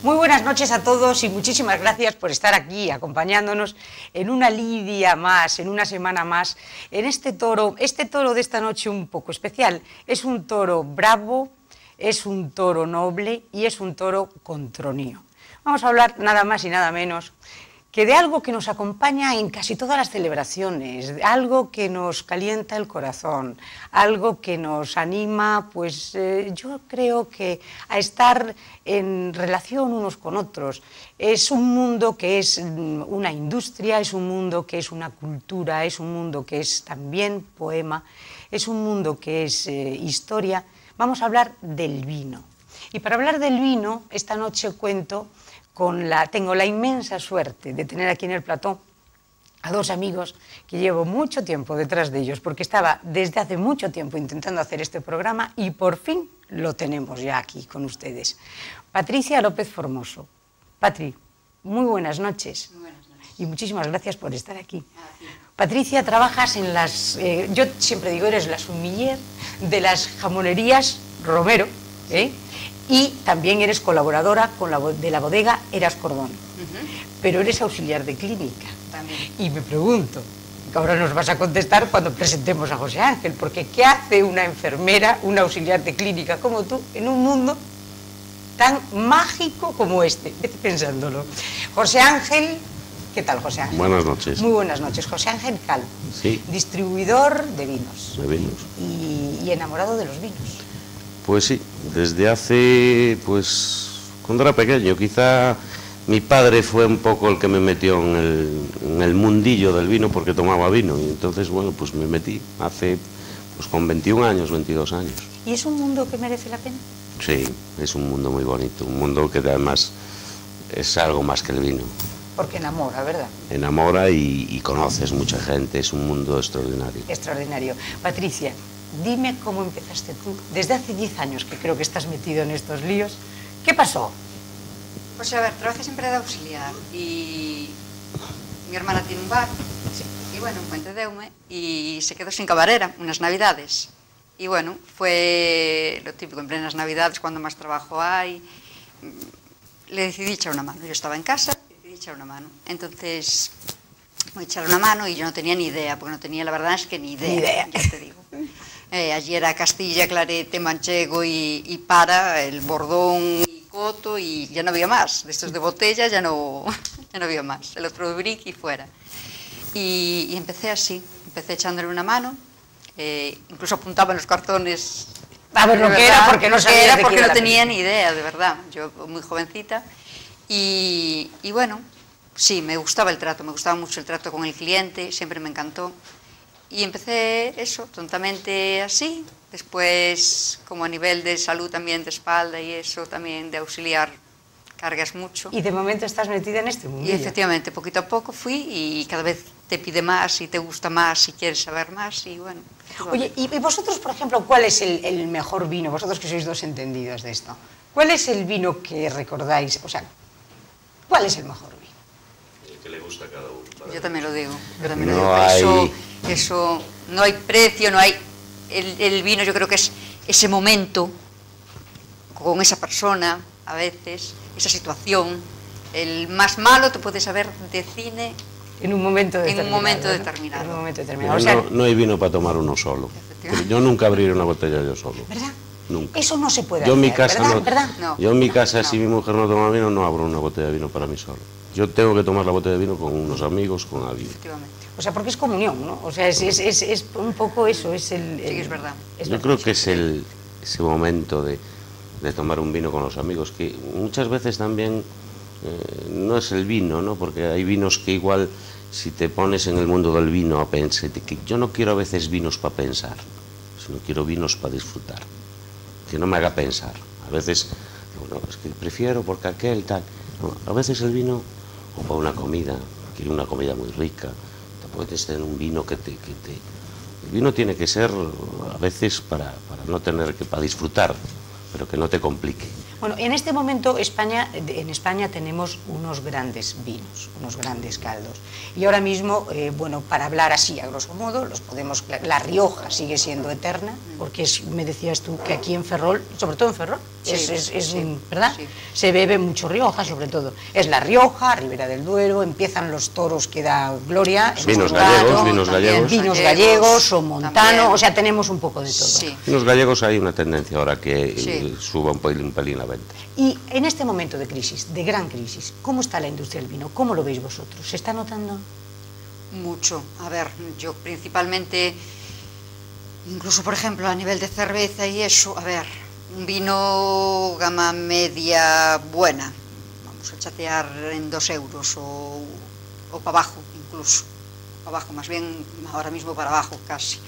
Muy buenas noches a todos y muchísimas gracias por estar aquí acompañándonos en una lidia más, en una semana más, en este toro de esta noche un poco especial. Es un toro bravo, es un toro noble y es un toro con tronío. Vamos a hablar nada más y nada menos que de algo que nos acompaña en casi todas las celebraciones, algo que nos calienta el corazón, algo que nos anima, pues yo creo que a estar en relación unos con otros. Es un mundo que es una industria, es un mundo que es una cultura, es un mundo que es también poema, es un mundo que es historia. Vamos a hablar del vino. Y para hablar del vino, esta noche cuento tengo la inmensa suerte de tener aquí en el plató a dos amigos que llevo mucho tiempo detrás de ellos, porque estaba desde hace mucho tiempo intentando hacer este programa y por fin lo tenemos ya aquí con ustedes. Patricia López Formoso. Patri, muy buenas noches. Muy buenas noches. Y muchísimas gracias por estar aquí. Patricia, trabajas en las... yo siempre digo, eres la sommelier de las jamonerías Romero, y también eres colaboradora de la bodega Eras Cordón, pero eres auxiliar de clínica. También. Y me pregunto, ahora nos vas a contestar cuando presentemos a José Ángel, porque ¿qué hace una enfermera, una auxiliar de clínica como tú en un mundo tan mágico como este? Vete pensándolo. José Ángel, ¿qué tal, José Ángel? Buenas noches. Muy buenas noches. José Ángel Calvo, sí. Distribuidor de vinos. De vinos. Y enamorado de los vinos. Pues sí, desde hace, cuando era pequeño, quizá mi padre fue un poco el que me metió en el mundillo del vino porque tomaba vino y entonces, bueno, pues me metí hace, con 21 años, 22 años. ¿Y es un mundo que merece la pena? Sí, es un mundo muy bonito, un mundo que además es algo más que el vino. Porque enamora, ¿verdad? Enamora y conoces mucha gente, es un mundo extraordinario. Extraordinario. Patricia, dime cómo empezaste tú, desde hace 10 años que creo que estás metido en estos líos. ¿Qué pasó? Pues a ver, trabajé siempre de auxiliar y mi hermana tiene un bar, Sí. y bueno, entendeume, y se quedó sin camarera unas navidades. Y bueno, fue lo típico, en plenas navidades, cuando más trabajo hay, le decidí echar una mano. Yo estaba en casa, decidí echar una mano. Entonces, voy a echar una mano y yo no tenía ni idea, porque no tenía, la verdad es que ni idea. Ya te digo. Allí era Castilla, Clarete, Manchego y Para, el Bordón y Coto, y ya no había más. De estos de botella ya no había más. El otro de brick y fuera. Y empecé así, empecé echándole una mano, incluso apuntaba en los cartones A ver lo que era, porque no sabía porque no tenía ni idea, de verdad. Yo muy jovencita. Y bueno, sí, me gustaba el trato, me gustaba mucho el trato con el cliente, siempre me encantó. Y empecé eso, tontamente así. Después, como a nivel de salud también, de espalda y eso, también de auxiliar, cargas mucho. Y de momento estás metida en este mundo. Y efectivamente, poquito a poco fui y cada vez te pide más y te gusta más y quieres saber más y bueno. Oye, y vosotros, por ejemplo, ¿cuál es el mejor vino? Vosotros que sois dos entendidos de esto. ¿Cuál es el vino que recordáis? O sea, ¿cuál es el mejor vino? El que le gusta a cada uno. Yo también lo digo. Yo también No lo digo. hay... Eso, no hay precio, no hay... El vino yo creo que es ese momento con esa persona, a veces, esa situación. El más malo te puedes saber de cine En un momento determinado. En un momento ¿no? determinado. En un momento determinado. Pero O sea, no hay vino para tomar uno solo. Yo nunca abriré una botella yo solo. ¿verdad? Nunca. Eso no se puede Yo en hacer, mi casa ¿verdad? no, ¿verdad? No. Yo en mi casa, No. si mi mujer no toma vino, no abro una botella de vino para mí solo. Yo tengo que tomar la botella de vino con unos amigos, con alguien. Efectivamente. O sea, porque es comunión, ¿no? O sea, es un poco eso, es el... Sí, es verdad. Yo creo que es ese momento de tomar un vino con los amigos, que muchas veces también no es el vino, ¿no? Porque hay vinos que igual, si te pones en el mundo del vino a pensar, que yo no quiero a veces vinos para pensar, sino quiero vinos para disfrutar, que no me haga pensar. A veces, bueno, es que prefiero porque aquel tal. No, a veces el vino, o para una comida, quiero una comida muy rica, te puedes tener un vino que te... El vino tiene que ser a veces para no tener que, para disfrutar, pero que no te complique. Bueno, en este momento en España tenemos unos grandes vinos, unos grandes caldos. Y ahora mismo, bueno, para hablar así a grosso modo, La Rioja sigue siendo eterna, porque me decías tú que aquí en Ferrol, sobre todo en Ferrol, ¿verdad? Sí. Se bebe mucho Rioja, sobre todo. Es La Rioja, Ribera del Duero, empiezan los toros que da gloria. Vinos gallegos o montano, o sea, tenemos un poco de todo. Sí. Vinos gallegos hay una tendencia ahora que suba un pelín la venta. Y en este momento de crisis, de gran crisis, ¿cómo está la industria del vino? ¿Cómo lo veis vosotros? ¿Se está notando? Mucho. A ver, yo principalmente, incluso por ejemplo a nivel de cerveza y eso, a ver, un vino gama media buena, vamos a chatear en 2 euros o para abajo incluso, para abajo, más bien ahora mismo para abajo casi.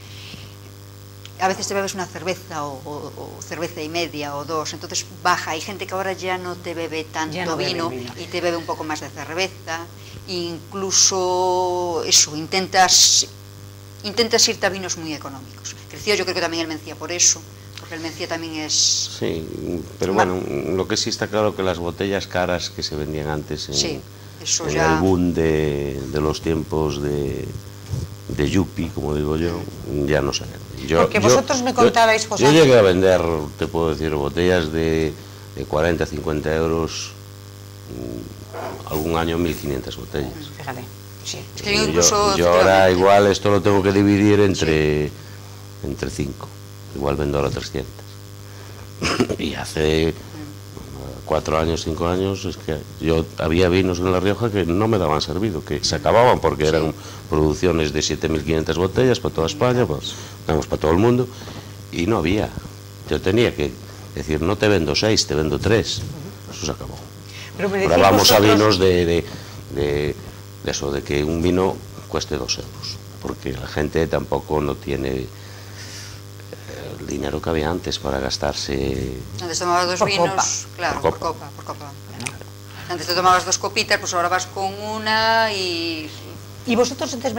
A veces te bebes una cerveza o cerveza y media o 2, entonces baja. Hay gente que ahora ya no te bebe tanto vino y te bebe un poco más de cerveza. Incluso eso, intentas irte a vinos muy económicos. Creció yo creo que también el Mencía por eso, porque el Mencía también es... Sí, pero bueno, lo que sí está claro que las botellas caras que se vendían antes en el boom de los tiempos de Yupi, como digo yo, ya no se venden. Porque vosotros me contabais, José. Yo llegué a vender, te puedo decir, botellas de 40, 50 euros, algún año 1.500 botellas. Fíjate, sí. Es que incluso yo ahora igual esto lo tengo que dividir entre 5, igual vendo ahora 300. Y hace 4 años, 5 años, es que yo había vinos en La Rioja que no me daban servido, que se acababan porque eran producciones de 7.500 botellas para toda España, pues, vamos, para todo el mundo, y no había. Yo tenía que decir, no te vendo 6, te vendo 3. Eso se acabó. Ahora vamos a vinos de eso, de que un vino cueste 2 euros, porque la gente tampoco no tiene el dinero que había antes para gastarse. Antes tomabas 2 vinos, copa. Claro, por copa. Antes te tomabas 2 copitas, pues ahora vas con una y... Y vosotros antes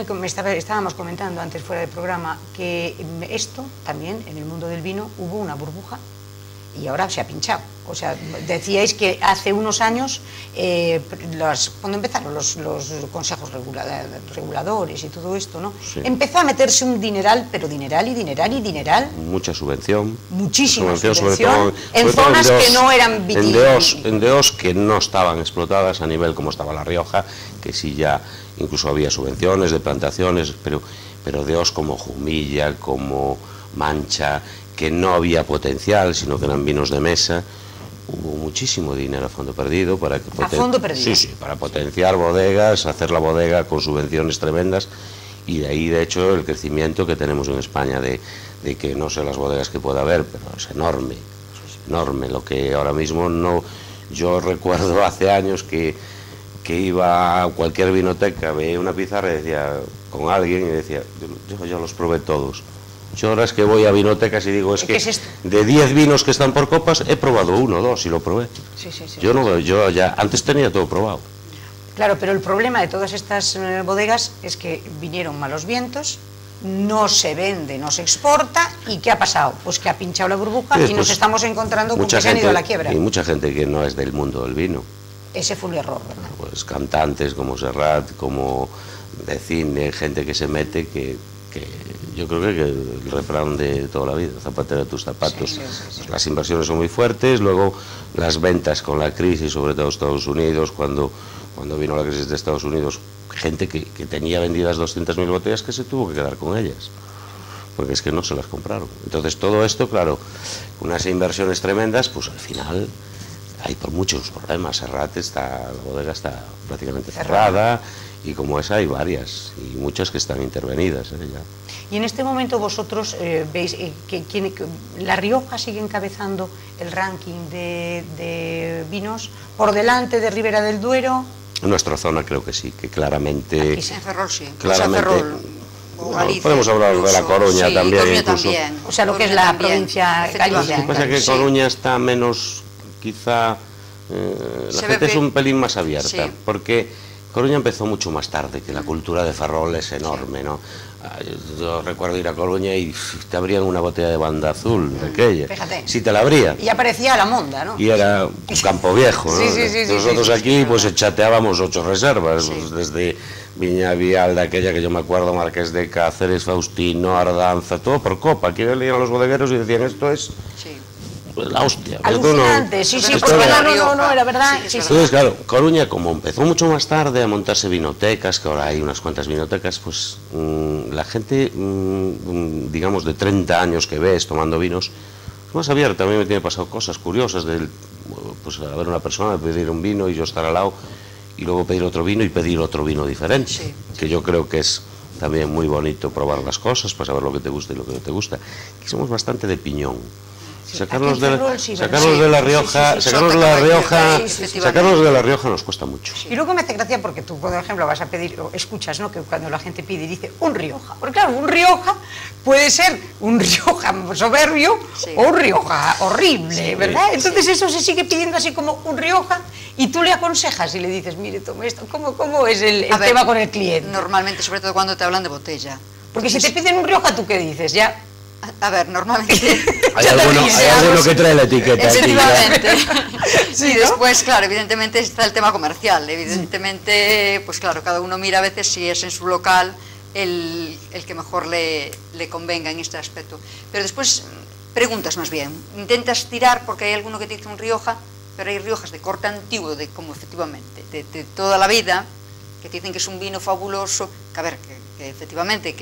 estábamos comentando antes fuera del programa que esto también en el mundo del vino hubo una burbuja y ahora se ha pinchado. O sea, decíais que hace unos años, cuando empezaron los consejos reguladores y todo esto, ¿no? Sí. Empezó a meterse un dineral, pero dineral. Mucha subvención. Muchísima subvención, en zonas que no eran vitivinícolas. En DOs que no estaban explotadas a nivel como estaba La Rioja, que sí ya incluso había subvenciones de plantaciones, pero DOs como Jumilla, como Mancha, que no había potencial, sino que eran vinos de mesa. Hubo muchísimo dinero a fondo perdido para que para potenciar bodegas, hacer la bodega con subvenciones tremendas, y de ahí de hecho el crecimiento que tenemos en España de que no sé las bodegas que pueda haber, pero es enorme, lo que ahora mismo no. Yo recuerdo hace años que iba a cualquier vinoteca, veía una pizarra y decía con alguien y decía, yo los probé todos. Yo ahora es que voy a vinotecas y digo, es que de 10 vinos que están por copas, he probado 1 o 2 y lo probé. Sí. Yo ya antes tenía todo probado. Claro, pero el problema de todas estas bodegas es que vinieron malos vientos, no se vende, no se exporta, ¿y qué ha pasado? Pues que ha pinchado la burbuja y nos estamos encontrando con que se han ido a la quiebra. Y mucha gente que no es del mundo del vino. Ese fue un error, ¿verdad? Pues cantantes como Serrat, como de cine, gente que se mete que yo creo que el refrán de toda la vida, zapatero de tus zapatos. Sí. Pues las inversiones son muy fuertes, luego las ventas con la crisis, sobre todo Estados Unidos, cuando vino la crisis de Estados Unidos, gente que tenía vendidas 200.000 botellas que se tuvo que quedar con ellas, porque es que no se las compraron. Entonces todo esto, claro, unas inversiones tremendas, pues al final hay por muchos problemas. La bodega está prácticamente cerrada, y como esa hay varias, y muchas que están intervenidas ya. Y en este momento vosotros veis que La Rioja sigue encabezando el ranking de vinos por delante de Ribera del Duero. En nuestra zona creo que sí, que claramente... Aquí en Ferrol sí, claramente, o Galicia, podemos hablar de La Coruña, sí, también. Coruña incluso, también. O sea, lo que es la provincia Galicia. Lo que pasa es que Coruña está menos, quizá, la gente es un pelín más abierta, porque Coruña empezó mucho más tarde, que la cultura de Ferrol es enorme, ¿no? Yo recuerdo ir a Coruña y te abrían una botella de Banda Azul, de aquella. Fíjate. Sí te la abrían. Y aparecía la monda, ¿no? Y era Campo Viejo, ¿no? Sí. Nosotros aquí pues chateábamos 8 reservas, pues, desde Viña Vial, aquella que yo me acuerdo, Marqués de Cáceres, Faustino, Ardanza, todo por copa. Aquí venían a los bodegueros y decían, esto es pues, la hostia. Alucinante, sí, esto porque no- no, era verdad. Sí, Entonces, claro, Coruña, como empezó mucho más tarde a montarse vinotecas, que ahora hay unas cuantas vinotecas, pues la gente, digamos, de 30 años que ves tomando vinos, es más abierta. A mí me tiene pasado cosas curiosas, pues a ver una persona, pedir un vino y yo estar al lado, y luego pedir otro vino y pedir otro vino diferente, que yo creo que es también muy bonito probar las cosas, para saber lo que te gusta y lo que no te gusta. Aquí somos bastante de piñón. Sacarlos de la Rioja, sacarlos de la Rioja nos cuesta mucho. Y luego me hace gracia porque tú, por ejemplo, vas a pedir, o escuchas, ¿no?, que cuando la gente pide y dice un Rioja. Porque claro, un Rioja puede ser un Rioja soberbio o un Rioja horrible, ¿verdad? Entonces eso se sigue pidiendo así como un Rioja y tú le aconsejas y le dices, mire, tome esto. ¿Cómo es el tema con el cliente? Normalmente, sobre todo cuando te hablan de botella. Porque si te piden un Rioja, ¿tú qué dices? Ya... A ver, normalmente... Hay alguno que trae la etiqueta. Efectivamente. Sí, Y ¿no? después, claro, evidentemente está el tema comercial. Evidentemente, pues claro, cada uno mira a veces si es en su local el que mejor le convenga en este aspecto. Pero después preguntas más bien. Intentas tirar porque hay alguno que te dice un Rioja, pero hay Riojas de corte antiguo, de como efectivamente, de toda la vida, que te dicen que es un vino fabuloso, que a ver, que efectivamente,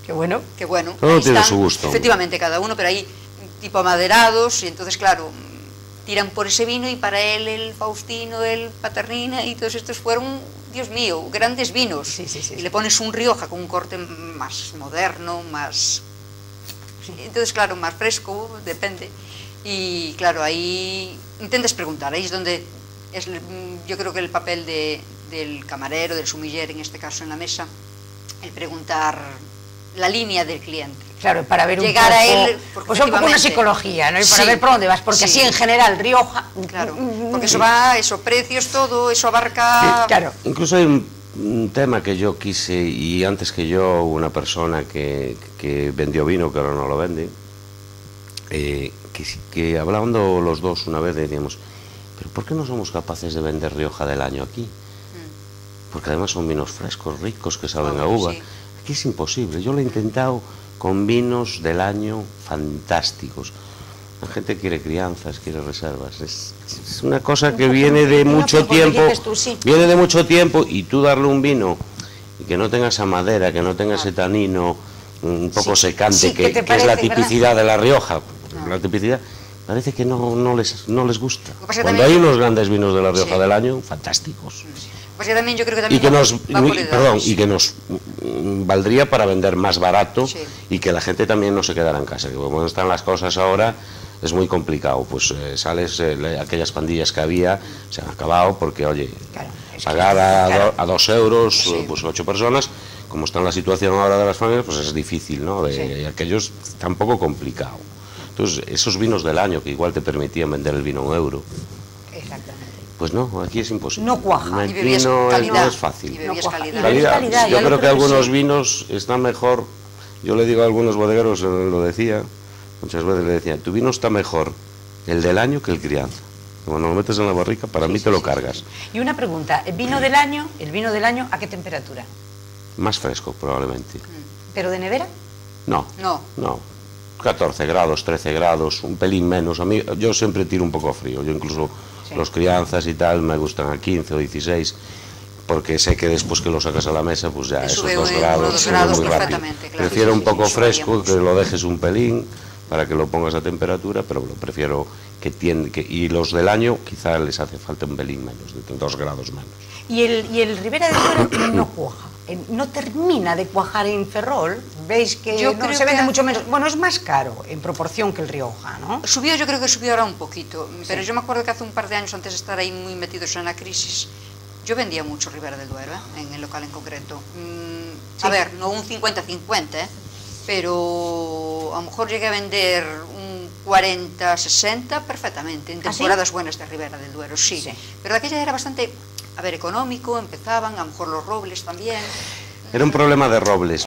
Qué bueno. que bueno, todo ahí tiene están, su gusto. efectivamente cada uno, pero hay tipo amaderados y entonces claro, tiran por ese vino y para él el Faustino, el Paternina y todos estos fueron, Dios mío, grandes vinos. Y le pones un Rioja con un corte más moderno, más... Entonces claro, más fresco, depende. Y claro, ahí intentas preguntar, ahí es donde yo creo que el papel del camarero, del sumiller en este caso en la mesa, el preguntar la línea del cliente. Claro, para ver llegar un poco, a él, pues un poco una psicología, ¿no? Y para ver por dónde vas, porque así en general Rioja... Claro, porque eso va, eso, precios, todo, eso abarca... Claro. Incluso hay un tema que yo quise, y antes que yo, una persona que vendió vino, que ahora no lo vende, que hablando los dos una vez decíamos, pero ¿por qué no somos capaces de vender Rioja del año aquí? Porque además son vinos frescos, ricos, que saben a uva. Aquí es imposible. Yo lo he intentado con vinos del año fantásticos. La gente quiere crianzas, quiere reservas. Es una cosa que viene de mucho tiempo. Viene de mucho tiempo, y tú darle un vino y que no tenga esa madera, que no tenga ese tanino un poco secante, que es la tipicidad de la Rioja. La tipicidad parece que no les gusta. Cuando hay unos grandes vinos de la Rioja del año, fantásticos. Pues yo también, yo creo que también y que nos valdría para vender más barato y que la gente también no se quedara en casa, que como están las cosas ahora es muy complicado, pues aquellas pandillas que había se han acabado porque, oye, pagar a 2 euros, pues 8 personas, como está en la situación ahora de las familias, pues es difícil, ¿no? Y aquello está un poco complicado. Entonces, esos vinos del año que igual te permitían vender el vino a 1 euro, pues no, aquí es imposible. No cuaja. Aquí no es fácil. Calidad. Yo creo que algunos vinos están mejor. Yo le digo a algunos bodegueros, lo decía, muchas veces le decía, tu vino está mejor el del año que el crianza. Cuando lo metes en la barrica, para mí te lo cargas. Y una pregunta, ¿el vino del año a qué temperatura? Más fresco, probablemente. ¿Pero de nevera? No. 14 grados, 13 grados, un pelín menos. A mí, yo siempre tiro un poco frío. Yo incluso los crianzas y tal me gustan a 15 o 16, porque sé que después que lo sacas a la mesa, pues ya esos 2 grados suben muy rápido. Prefiero un poco fresco, que lo dejes un pelín para que lo pongas a temperatura, pero lo prefiero y los del año quizá les hace falta un pelín menos, de 2 grados menos. Y el Ribera del Duero no cuaja, no termina de cuajar en Ferrol. Veis que se vende mucho menos, bueno, es más caro en proporción que el Rioja, ¿no? Yo creo que subió ahora un poquito, pero yo me acuerdo que hace un par de años, antes de estar ahí muy metidos en la crisis, yo vendía mucho Ribera del Duero, en el local en concreto. A ver, no un 50-50, pero a lo mejor llegué a vender un 40-60 perfectamente, en temporadas buenas de Ribera del Duero, sí. Pero aquella era bastante a ver, económico, empezaban, a lo mejor los robles también. Era un problema de robles.